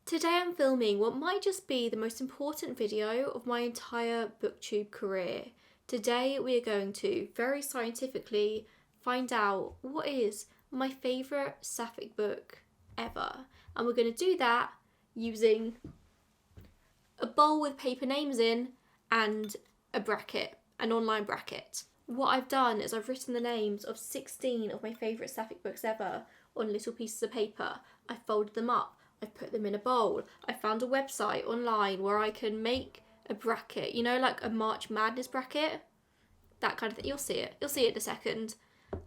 Today I'm filming what might just be the most important video of my entire booktube career. Today we are going to, very scientifically, find out what is my favourite sapphic book ever. And we're going to do that using a bowl with paper names in and a bracket, an online bracket. What I've done is I've written the names of 16 of my favourite sapphic books ever on little pieces of paper. I've folded them up. I've put them in a bowl. I found a website online where I can make a bracket, you know, like a March Madness bracket, that kind of thing. You'll see it in a second.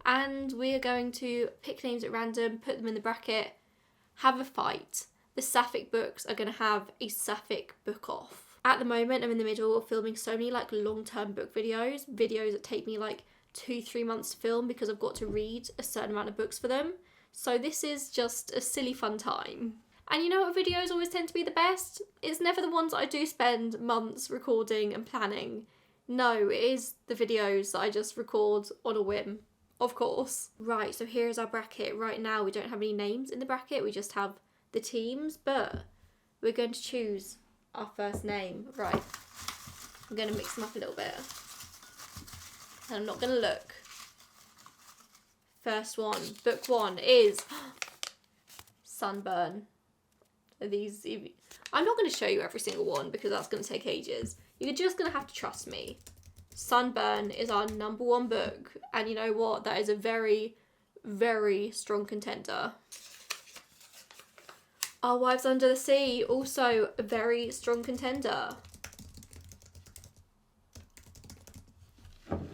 And we are going to pick names at random, put them in the bracket, have a fight. The sapphic books are going to have a sapphic book off. At the moment, I'm in the middle of filming so many like long-term book videos that take me like 2-3 months to film because I've got to read a certain amount of books for them. So this is just a silly fun time. And you know what videos always tend to be the best? It's never the ones that I do spend months recording and planning. No, it is the videos that I just record on a whim, of course. Right, so here's our bracket. Right now we don't have any names in the bracket, we just have the teams, but we're going to choose our first name. Right, I'm going to mix them up a little bit. And I'm not going to look. First one, book one is Sunburn. These, I'm not going to show you every single one because that's going to take ages. You're just going to have to trust me. Sunburn is our number one book, and you know what? That is a very, very strong contender. Our Wives Under the Sea, also a very strong contender.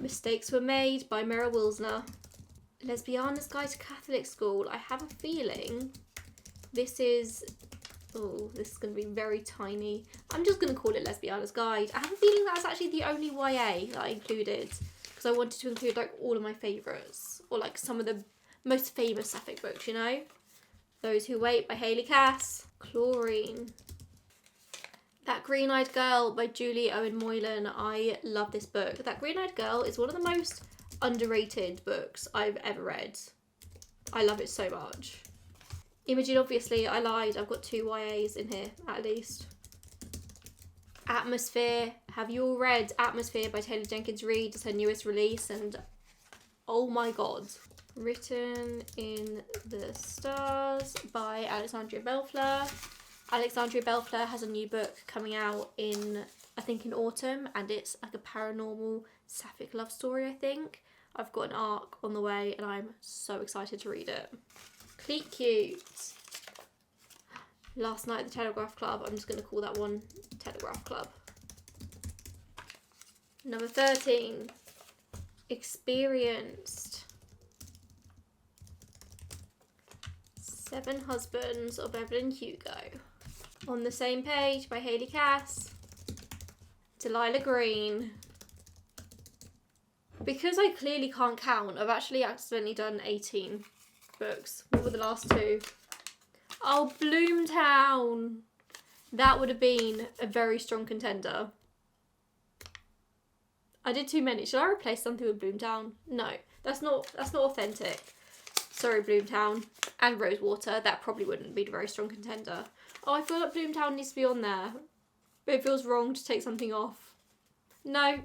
Mistakes Were Made by Mira Wilsner. Lesbiana's Guide to Catholic School. I have a feeling this is... Oh, this is going to be very tiny. I'm just going to call it Lesbiana's Guide. I have a feeling that's actually the only YA that I included because I wanted to include like all of my favourites or like some of the most famous sapphic books, you know? Those Who Wait by Hayley Cass. Chlorine. That Green-Eyed Girl by Julie Owen Moylan. I love this book. That Green-Eyed Girl is one of the most underrated books I've ever read. I love it so much. Imogen, obviously, I lied. I've got 2 YAs in here, at least. Atmosphere. Have you all read Atmosphere by Taylor Jenkins Reid? It's her newest release, and oh my god. Written in the Stars by Alexandria Bellfleur. Alexandria Bellfleur has a new book coming out in, I think in autumn, and it's like a paranormal sapphic love story, I think. I've got an arc on the way, and I'm so excited to read it. Cleat Cute. Last Night at the Telegraph Club. I'm just going to call that one Telegraph Club. Number 13. Experienced. 7 Husbands of Evelyn Hugo. On the Same Page by Hayley Cass. Delilah Green. Because I clearly can't count, I've actually accidentally done 18 books. What were the last 2? Oh, Bloomtown. That would have been a very strong contender. I did too many. Should I replace something with Bloomtown? No, that's not authentic. Sorry, Bloomtown. And Rosewater. That probably wouldn't be a very strong contender. Oh, I feel like Bloomtown needs to be on there. But it feels wrong to take something off. No,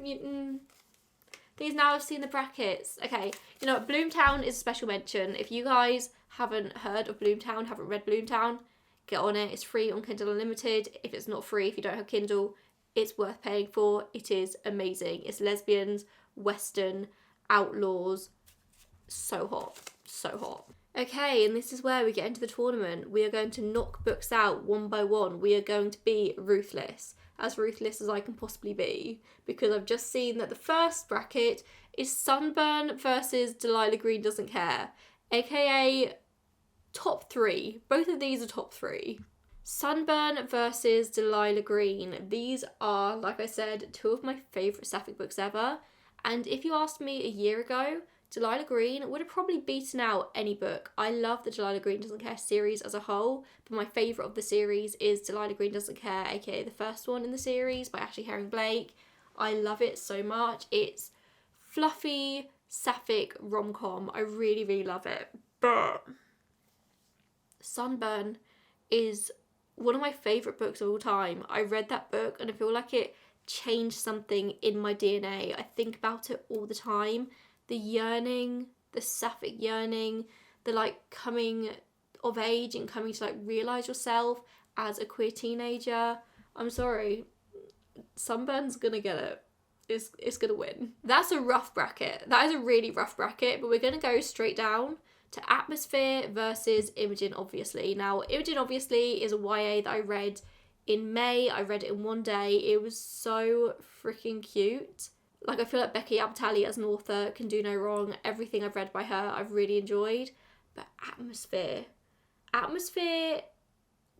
these now I've seen the brackets. Okay, you know what? Bloomtown is a special mention. If you guys haven't heard of Bloomtown, haven't read Bloomtown, get on it. It's free on Kindle Unlimited. If it's not free, if you don't have Kindle, it's worth paying for. It is amazing. It's lesbians, Western, outlaws. So hot. So hot. Okay, and this is where we get into the tournament. We are going to knock books out one by one. We are going to be ruthless as I can possibly be, because I've just seen that the first bracket is Sunburn versus Delilah Green Doesn't Care, aka top 3. Both of these are top 3. Sunburn versus Delilah Green. These are, like I said, 2 of my favourite sapphic books ever, and if you asked me a year ago, Delilah Green would have probably beaten out any book. I love the Delilah Green Doesn't Care series as a whole, but my favourite of the series is Delilah Green Doesn't Care, aka the first one in the series by Ashley Herring Blake. I love it so much. It's fluffy, sapphic rom-com. I really, really love it. But Sunburn is one of my favourite books of all time. I read that book and I feel like it changed something in my DNA. I think about it all the time. The yearning, the sapphic yearning, the like coming of age and coming to like realise yourself as a queer teenager. I'm sorry, Sunburn's gonna get it. It's gonna win. That's a rough bracket. That is a really rough bracket, but we're gonna go straight down to atmosphere versus Imogen Obviously. Now, Imogen Obviously is a YA that I read in May. I read it in one day. It was so freaking cute. Like, I feel like Becky Abtali as an author can do no wrong. Everything I've read by her, I've really enjoyed. But Atmosphere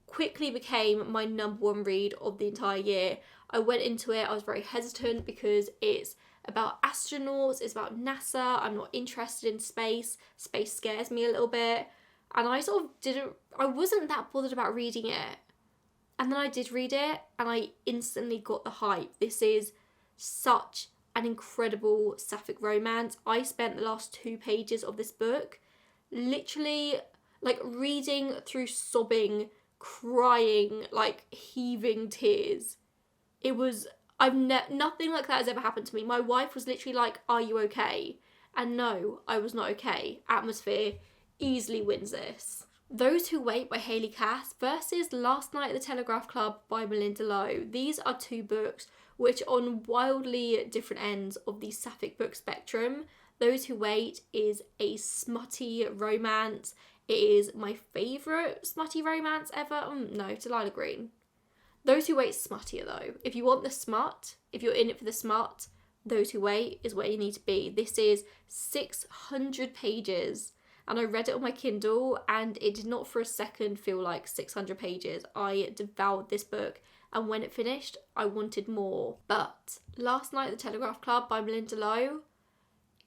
quickly became my number one read of the entire year. I went into it, I was very hesitant because it's about astronauts, it's about NASA. I'm not interested in space. Space scares me a little bit. And I wasn't that bothered about reading it. And then I did read it and I instantly got the hype. This is such an incredible sapphic romance. I spent the last 2 pages of this book literally like reading through sobbing, crying, like heaving tears. It was, nothing like that has ever happened to me. My wife was literally like, "Are you okay?" And no, I was not okay. Atmosphere easily wins this. Those Who Wait by Hayley Cass versus Last Night at the Telegraph Club by Melinda Lowe. These are 2 books which are on wildly different ends of the sapphic book spectrum. Those Who Wait is a smutty romance. It is my favourite smutty romance ever. No, Delilah Green. Those Who Wait's smuttier though. If you want the smut, if you're in it for the smut, Those Who Wait is where you need to be. This is 600 pages and I read it on my Kindle and it did not for a second feel like 600 pages. I devoured this book and when it finished, I wanted more. But Last Night at the Telegraph Club by Melinda Lowe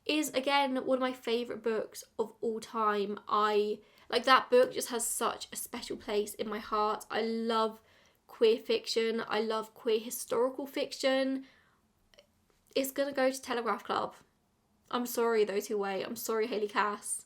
is again one of my favourite books of all time. That book just has such a special place in my heart. I love queer fiction. I love queer historical fiction. It's gonna go to Telegraph Club. I'm sorry, Those Who Wait. I'm sorry, Hayley Cass.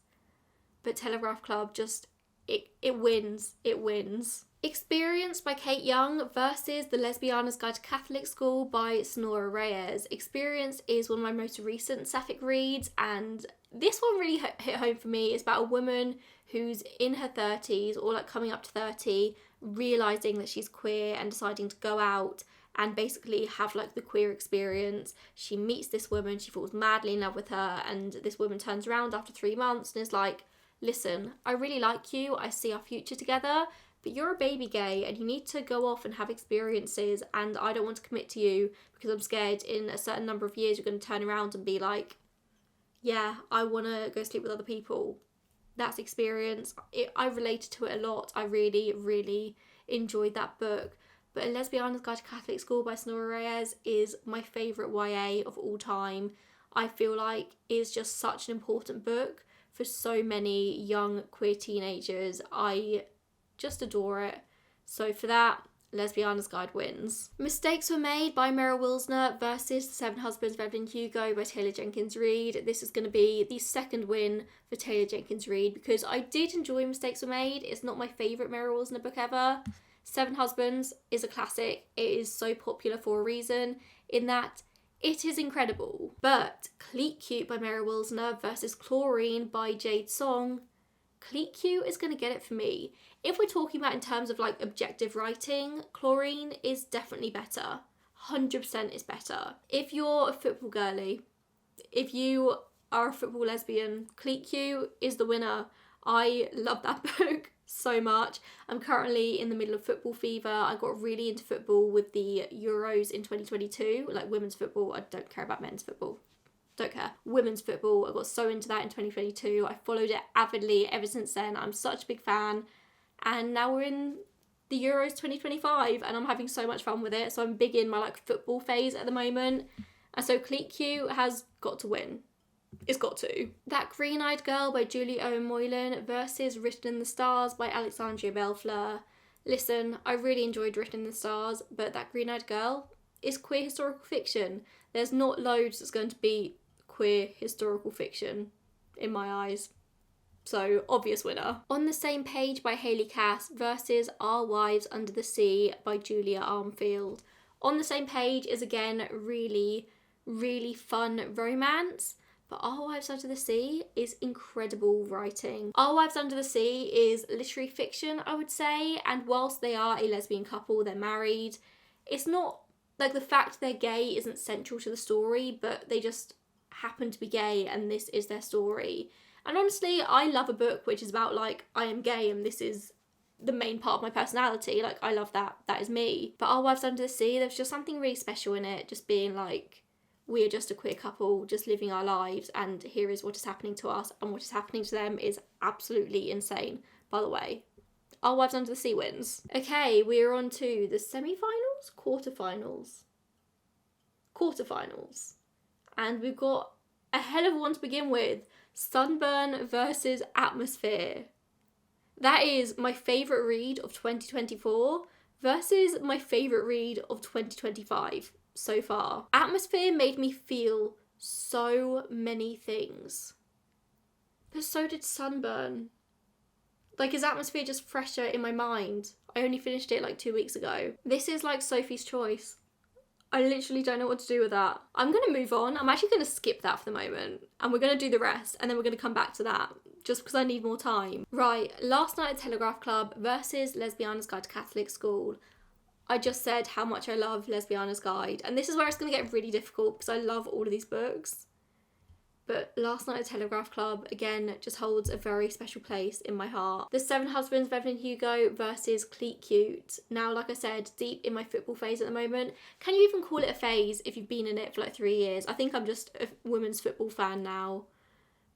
But Telegraph Club just, it wins. It wins. Experience by Kate Young versus The Lesbiana's Guide to Catholic School by Sonora Reyes. Experience is one of my most recent sapphic reads and this one really hit home for me. It's about a woman who's in her 30s or like coming up to 30, realising that she's queer and deciding to go out and basically have like the queer experience. She meets this woman, she falls madly in love with her and this woman turns around after 3 months and is like, "Listen, I really like you, I see our future together, but you're a baby gay and you need to go off and have experiences and I don't want to commit to you because I'm scared in a certain number of years you're going to turn around and be like, yeah, I want to go sleep with other people." That's Experience. I related to it a lot. I really, really enjoyed that book. But A Lesbiana's Guide to Catholic School by Sonora Reyes is my favourite YA of all time. I feel like it's just such an important book for so many young queer teenagers. I just adore it. So for that, Lesbiana's Guide wins. Mistakes Were Made by Meryl Wilsner versus The Seven Husbands of Evelyn Hugo by Taylor Jenkins Reid. This is going to be the second win for Taylor Jenkins Reid because I did enjoy Mistakes Were Made. It's not my favourite Meryl Wilsner book ever. Seven Husbands is a classic. It is so popular for a reason in that it is incredible. But Cleat Cute by Meryl Wilsner versus Chlorine by Jade Song. Cleat Cute is going to get it for me. If we're talking about in terms of like objective writing, Chlorine is definitely better. 100% is better. If you're a football girly, if you are a football lesbian, Cleat Cute is the winner. I love that book so much. I'm currently in the middle of football fever. I got really into football with the Euros in 2022, like women's football. I don't care about men's football. Don't care. Women's football, I got so into that in 2022. I followed it avidly ever since then. I'm such a big fan. And now we're in the Euros 2025 and I'm having so much fun with it. So I'm big in my like football phase at the moment. And so Cleat Cute has got to win. It's got to. That Green-Eyed Girl by Julie Owen Moylan versus Written in the Stars by Alexandria Bellefleur. Listen, I really enjoyed Written in the Stars, but That Green-Eyed Girl is queer historical fiction. There's not loads that's going to be queer historical fiction in my eyes. so obvious winner. On the Same Page by Hayley Cass versus Our Wives Under the Sea by Julia Armfield. On the Same Page is again really, really fun romance, but Our Wives Under the Sea is incredible writing. Our Wives Under the Sea is literary fiction, I would say, and whilst they are a lesbian couple, they're married, it's not, like, the fact they're gay isn't central to the story, but they just happen to be gay and this is their story. And honestly, I love a book which is about, like, I am gay and this is the main part of my personality. Like, I love that. That is me. But Our Wives Under the Sea, there's just something really special in it, just being like, we are just a queer couple just living our lives and here is what is happening to us, and what is happening to them is absolutely insane. By the way, Our Wives Under the Sea wins. Okay, we are on to the semi-finals? Quarterfinals. And we've got a hell of one to begin with. Sunburn versus Atmosphere. That is my favourite read of 2024 versus my favourite read of 2025. So far. Atmosphere made me feel so many things. But so did Sunburn. Like, is Atmosphere just fresher in my mind? I only finished it like 2 weeks ago. This is like Sophie's Choice. I literally don't know what to do with that. I'm going to move on. I'm actually going to skip that for the moment. And we're going to do the rest. And then we're going to come back to that. Just because I need more time. Right. Last Night at Telegraph Club versus Lesbiana's Guide to Catholic School. I just said how much I love Lesbiana's Guide, and this is where it's going to get really difficult because I love all of these books. But Last Night at Telegraph Club, again, just holds a very special place in my heart. The Seven Husbands of Evelyn Hugo versus Cleat Cute. Now, like I said, deep in my football phase at the moment. Can you even call it a phase if you've been in it for like 3 years? I think I'm just a women's football fan now.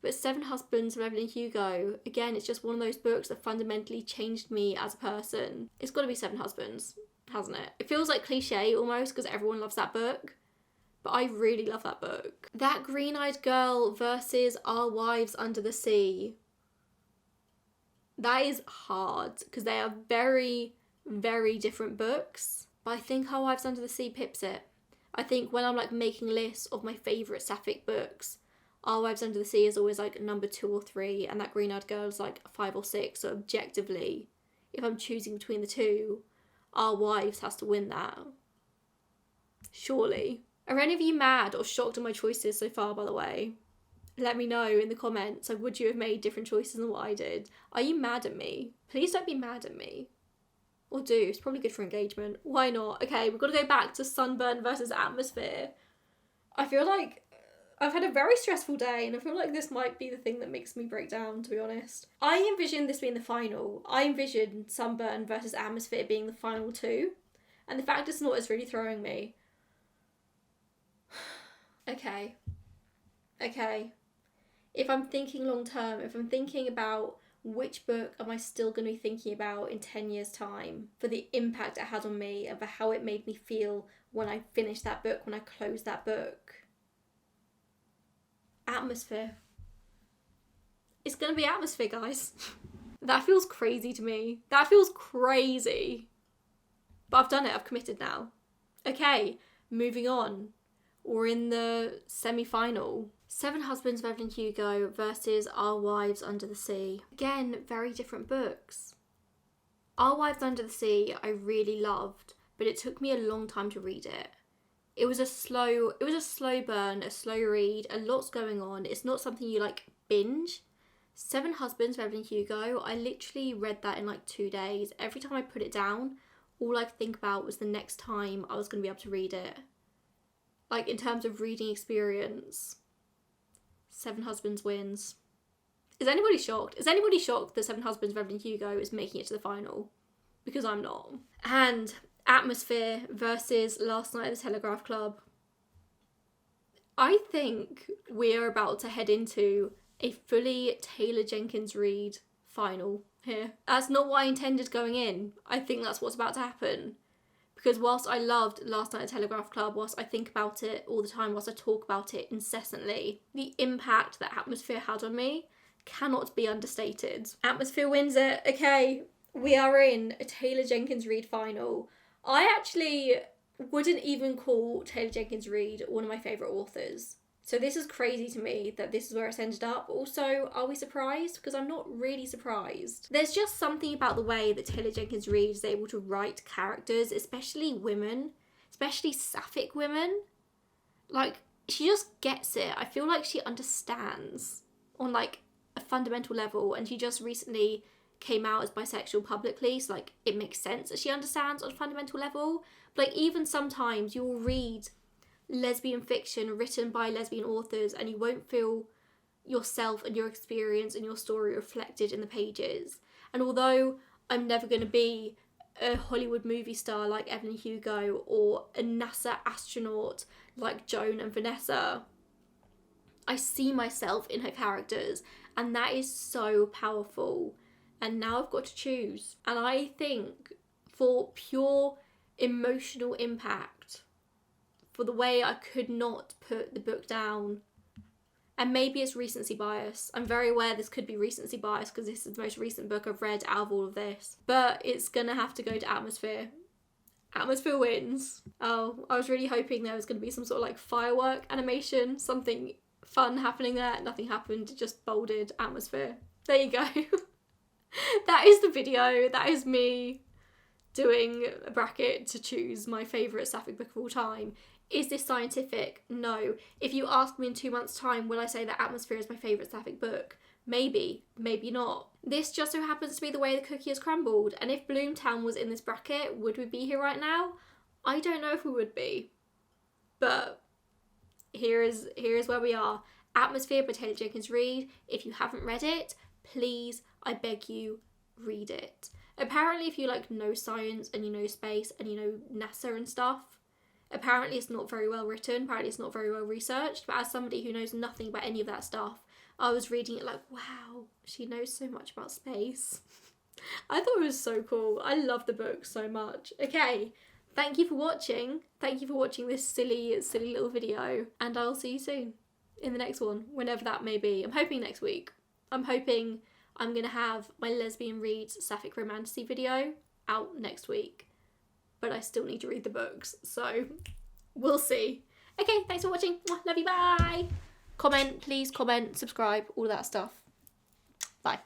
But Seven Husbands of Evelyn Hugo, again, it's just one of those books that fundamentally changed me as a person. It's got to be Seven Husbands, hasn't it? It feels like cliche almost because everyone loves that book, but I really love that book. That Green-Eyed Girl versus Our Wives Under the Sea. That is hard because they are very, very different books, but I think Our Wives Under the Sea pips it. I think when I'm like making lists of my favourite sapphic books, Our Wives Under the Sea is always like number 2 or 3, and that Green-Eyed Girl is like 5 or 6. So objectively, if I'm choosing between the two, Our Wives has to win that. Surely. Are any of you mad or shocked at my choices so far, by the way? Let me know in the comments. Like, would you have made different choices than what I did? Are you mad at me? Please don't be mad at me. Or do. It's probably good for engagement. Why not? Okay, we've got to go back to Sunburn versus Atmosphere. I feel like I've had a very stressful day, and I feel like this might be the thing that makes me break down, to be honest. I envisioned this being the final. I envisioned Sunburn versus Atmosphere being the final 2. And the fact it's not is really throwing me. Okay. If I'm thinking long term, if I'm thinking about which book am I still going to be thinking about in 10 years' time for the impact it had on me and for how it made me feel when I finished that book, when I closed that book. Atmosphere. It's going to be Atmosphere, guys. That feels crazy to me. That feels crazy. But I've done it. I've committed now. Okay, moving on. We're in the semi-final. Seven Husbands of Evelyn Hugo versus Our Wives Under the Sea. Again, very different books. Our Wives Under the Sea I really loved, but it took me a long time to read it. It was a slow burn, a slow read, a lot's going on. It's not something you like binge. Seven Husbands of Evelyn Hugo, I literally read that in like 2 days. Every time I put it down, all I could think about was the next time I was going to be able to read it. Like, in terms of reading experience, Seven Husbands wins. Is anybody shocked? Is anybody shocked that Seven Husbands of Evelyn Hugo is making it to the final? Because I'm not. And Atmosphere versus Last Night at the Telegraph Club. I think we are about to head into a fully Taylor Jenkins Reid final here. That's not what I intended going in. I think that's what's about to happen. Because whilst I loved Last Night at Telegraph Club, whilst I think about it all the time, whilst I talk about it incessantly, the impact that Atmosphere had on me cannot be understated. Atmosphere wins it. Okay, we are in a Taylor Jenkins Reid final. I actually wouldn't even call Taylor Jenkins Reid one of my favourite authors. So this is crazy to me that this is where it's ended up. Also, are we surprised? Because I'm not really surprised. There's just something about the way that Taylor Jenkins Reid is able to write characters, especially women, especially sapphic women. Like, she just gets it. I feel like she understands on like a fundamental level, and she just recently came out as bisexual publicly, so like it makes sense that she understands on a fundamental level. But like, even sometimes you'll read lesbian fiction written by lesbian authors and you won't feel yourself and your experience and your story reflected in the pages. And although I'm never going to be a Hollywood movie star like Evelyn Hugo or a NASA astronaut like Joan and Vanessa, I see myself in her characters, and that is so powerful. And now I've got to choose. And I think for pure emotional impact, for the way I could not put the book down, and maybe it's recency bias. I'm very aware this could be recency bias because this is the most recent book I've read out of all of this. But it's going to have to go to Atmosphere. Atmosphere wins. Oh, I was really hoping there was going to be some sort of like firework animation, something fun happening there. Nothing happened, it just bolded Atmosphere. There you go. That is the video. That is me doing a bracket to choose my favourite sapphic book of all time. Is this scientific? No. If you ask me in 2 months' time, will I say that Atmosphere is my favourite sapphic book? Maybe, maybe not. This just so happens to be the way the cookie is crumbled, and if Bloomtown was in this bracket, would we be here right now? I don't know if we would be. But here is where we are. Atmosphere by Taylor Jenkins Reid. If you haven't read it, please, I beg you, read it. Apparently if you like know science and you know space and you know NASA and stuff, apparently it's not very well written, apparently it's not very well researched, but as somebody who knows nothing about any of that stuff, I was reading it like, wow, she knows so much about space. I thought it was so cool. I love the book so much. Okay, thank you for watching. Thank you for watching this silly little video, and I'll see you soon in the next one, whenever that may be. I'm hoping next week. I'm hoping I'm going to have my Lesbian Reads Sapphic Romantasy video out next week. But I still need to read the books, so we'll see. Okay, thanks for watching. Love you, bye! Comment, please comment, subscribe, all that stuff. Bye.